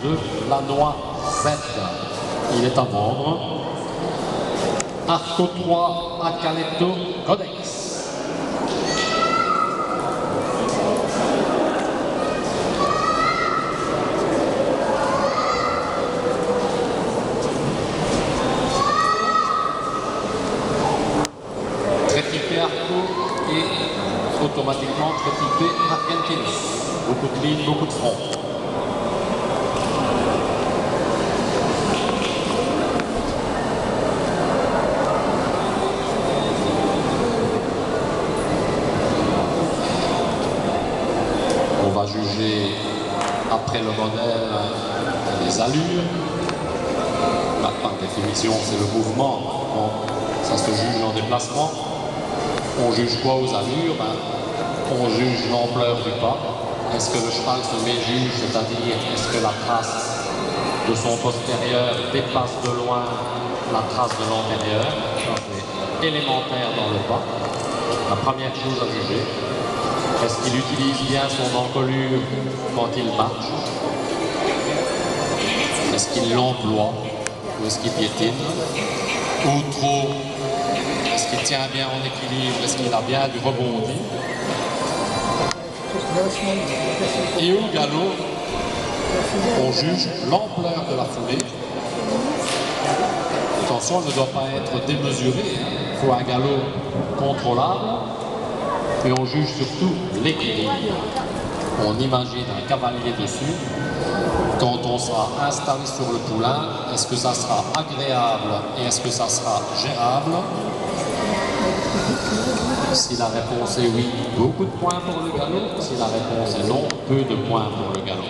de la noisette. Il est à vendre. Arco 3 Acaletto Codex. Trétypé Arco et automatiquement trétypé Argentinus. Beaucoup de lignes, beaucoup de fronts. On va juger après le modèle les allures. Bah, par définition, c'est le mouvement. Bon, ça se juge en déplacement. On juge quoi aux allures? On juge l'ampleur du pas. Est-ce que le cheval se méjuge, c'est-à-dire est-ce que la trace de son postérieur dépasse de loin la trace de l'antérieur? Ça, c'est élémentaire dans le pas. La première chose à juger. Est-ce qu'il utilise bien son encolure quand il marche? Est-ce qu'il l'emploie? Ou est-ce qu'il piétine? Ou trop? Est-ce qu'il tient bien en équilibre? Est-ce qu'il a bien du rebondi? Et au galop, on juge l'ampleur de la foulée. Attention, elle ne doit pas être démesurée. Il faut un galop contrôlable. Et on juge surtout l'équilibre. On imagine un cavalier dessus. Quand on sera installé sur le poulain, est-ce que ça sera agréable et est-ce que ça sera gérable? Si la réponse est oui, beaucoup de points pour le galop. Si la réponse est non, peu de points pour le galop.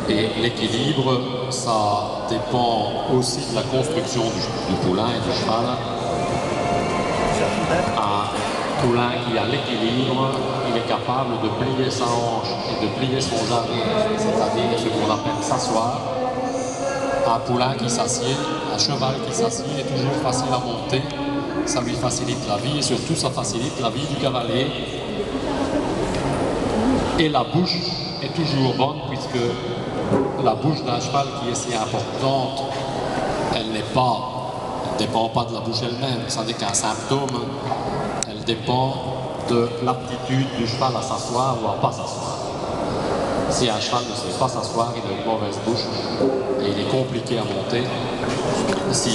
Et l'équilibre, ça dépend aussi de la construction du poulain et du cheval. Un poulain qui a l'équilibre, il est capable de plier sa hanche et de plier son jarret, c'est-à-dire ce qu'on appelle s'asseoir. Un poulain qui s'assied, un cheval qui s'assied est toujours facile à monter. Ça lui facilite la vie et surtout ça facilite la vie du cavalier. Et la bouche est toujours bonne puisque la bouche d'un cheval qui est si importante, elle ne dépend pas de la bouche elle-même, ça n'est qu'un symptôme. Elle dépend de l'aptitude du cheval à s'asseoir ou à pas s'asseoir. Si un cheval ne sait pas s'asseoir, il a une mauvaise bouche et il est compliqué à monter. Si